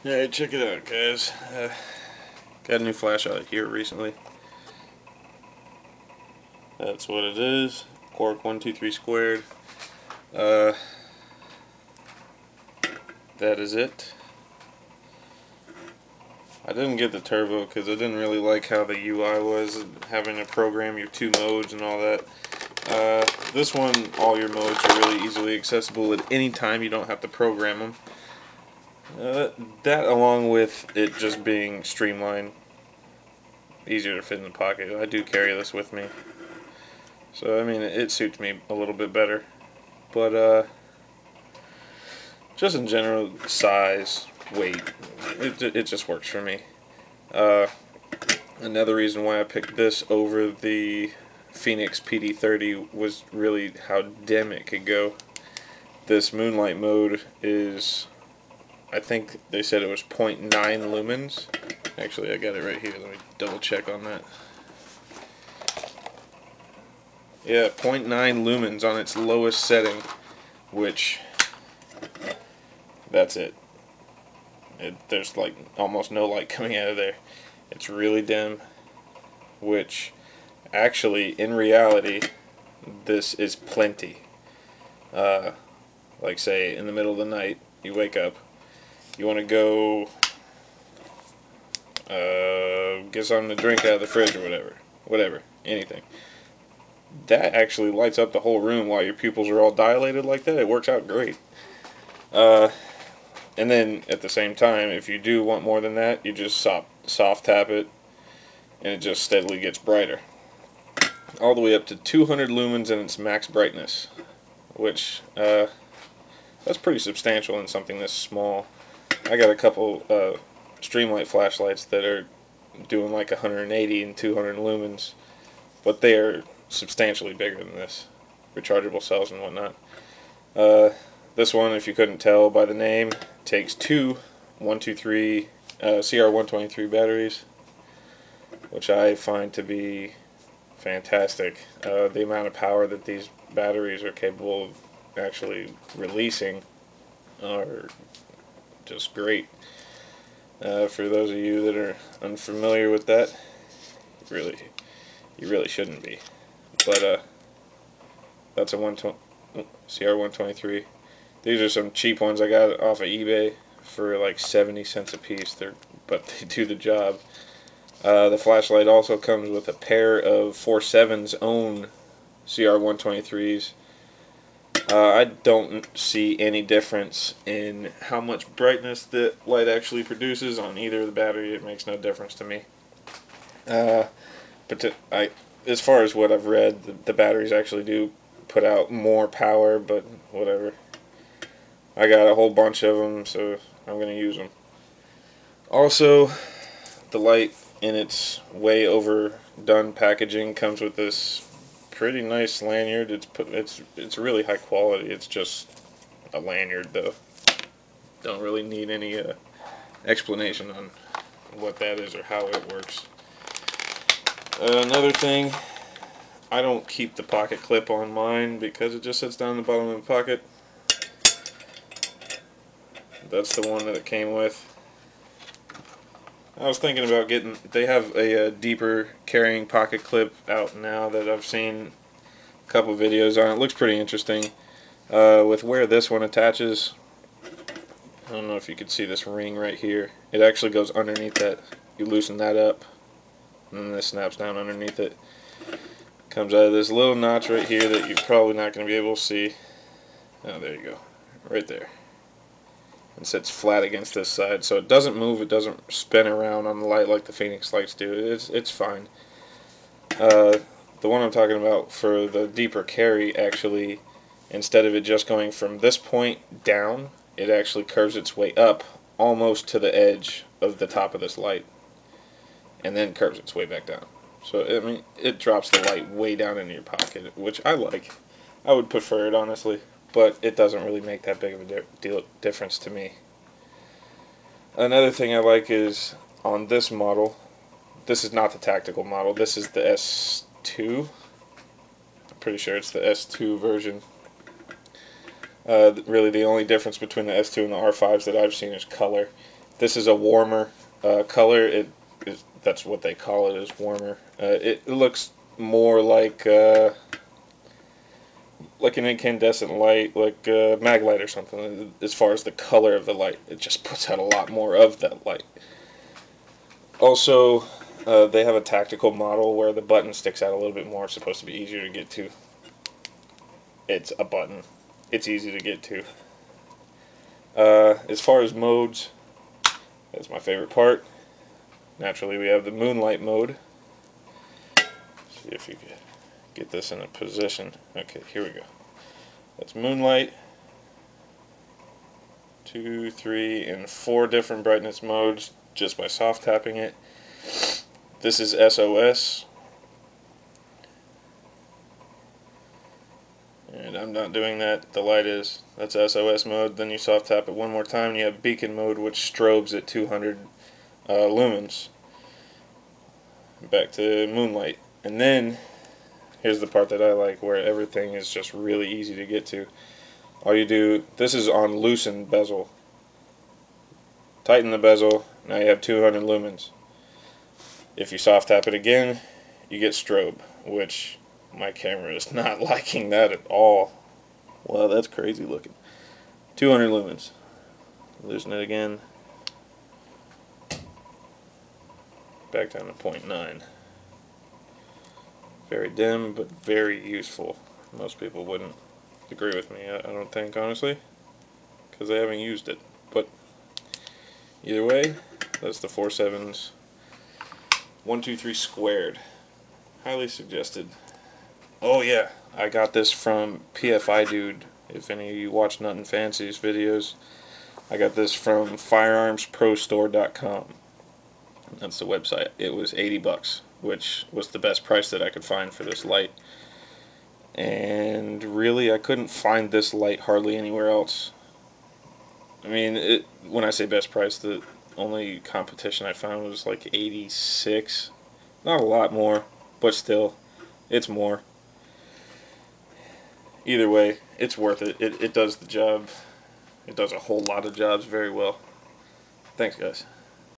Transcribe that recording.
Alright, check it out, guys. Got a new flash out here recently. That's what it is. quark123 squared. Uh, that is it. I didn't get the turbo because I didn't really like how the UI was, having to program your two modes and all that. This one, all your modes are really easily accessible at any time. You don't have to program them. That along with it just being streamlined, easier to fit in the pocket. I do carry this with me, so I mean it suits me a little bit better. But just in general, size, weight, it just works for me. Another reason why I picked this over the Phoenix PD30 was really how dim it could go. This moonlight mode is, I think they said it was 0.9 lumens. Actually, I got it right here. Let me double check on that. Yeah, 0.9 lumens on its lowest setting, which, that's it. There's like almost no light coming out of there. It's really dim, which actually, in reality, this is plenty. Like say, in the middle of the night, you wake up, you want to go get something to drink out of the fridge or whatever, anything. That actually lights up the whole room while your pupils are all dilated like that. It works out great. And then at the same time, if you do want more than that, you just soft tap it, and it just steadily gets brighter, all the way up to 200 lumens in its max brightness, which that's pretty substantial in something this small. I got a couple Streamlight flashlights that are doing like 180 and 200 lumens, but they are substantially bigger than this, rechargeable cells and whatnot. This one, if you couldn't tell by the name, takes two 123 CR123 batteries, which I find to be fantastic. The amount of power that these batteries are capable of actually releasing are just great. For those of you that are unfamiliar with that, you really shouldn't be. But that's a CR123. These are some cheap ones I got off of eBay for like 70 cents a piece. But they do the job. The flashlight also comes with a pair of 4.7's own CR123s. I don't see any difference in how much brightness the light actually produces on either of the battery. It makes no difference to me. As far as what I've read, the batteries actually do put out more power, but whatever. I got a whole bunch of them, so I'm going to use them. Also, the light in its way overdone packaging comes with this pretty nice lanyard. It's really high quality. It's just a lanyard, though. Don't really need any explanation on what that is or how it works. Another thing, I don't keep the pocket clip on mine because it just sits down in the bottom of the pocket. That's the one that it came with. I was thinking about getting, they have a deeper carrying pocket clip out now that I've seen a couple videos on. It looks pretty interesting. With where this one attaches, I don't know if you can see this ring right here. It actually goes underneath that. You loosen that up, and then this snaps down underneath it. Comes out of this little notch right here that you're probably not going to be able to see. Oh, there you go. Right there. And sits flat against this side, so it doesn't move, it doesn't spin around on the light like the Phoenix lights do. It's fine. The one I'm talking about for the deeper carry, actually, instead of it just going from this point down, it actually curves its way up almost to the edge of the top of this light, and then curves its way back down. So I mean, it drops the light way down into your pocket, which I like. I would prefer it, honestly, but it doesn't really make that big of a difference to me. Another thing I like is on this model, this is not the tactical model, this is the S2. I'm pretty sure it's the S2 version. Really the only difference between the S2 and the R5s that I've seen is color. This is a warmer color. That's what they call it, is warmer. It looks more like an incandescent light, like mag light or something. As far as the color of the light, it just puts out a lot more of that light. Also, they have a tactical model where the button sticks out a little bit more. It's supposed to be easier to get to. It's a button. It's easy to get to. As far as modes, that's my favorite part. Naturally, we have the moonlight mode. See if you can get this in a position. Okay, here we go. That's moonlight. 2, 3, and 4 different brightness modes just by soft tapping it. This is SOS. And I'm not doing that. The light is. That's SOS mode. Then you soft tap it one more time and you have beacon mode, which strobes at 200 lumens. Back to moonlight. And then here's the part that I like, where everything is just really easy to get to. All you do, this is on loosen bezel. Tighten the bezel, now you have 200 lumens. If you soft tap it again, you get strobe, which my camera is not liking that at all. Wow, that's crazy looking. 200 lumens. Loosen it again. Back down to 0.9. Very dim, but very useful. Most people wouldn't agree with me, I don't think, honestly, because they haven't used it. But either way, that's the 4.7's 123 squared. Highly suggested. Oh yeah, I got this from PFI Dude. If any of you watch Nuttin' Fancy's videos, I got this from firearmsprostore.com. That's the website. It was $80, which was the best price that I could find for this light. And really, I couldn't find this light hardly anywhere else. I mean, when I say best price, the only competition I found was like 86. Not a lot more, but still, it's more. Either way, it's worth it. It does the job. It does a whole lot of jobs very well. Thanks, guys.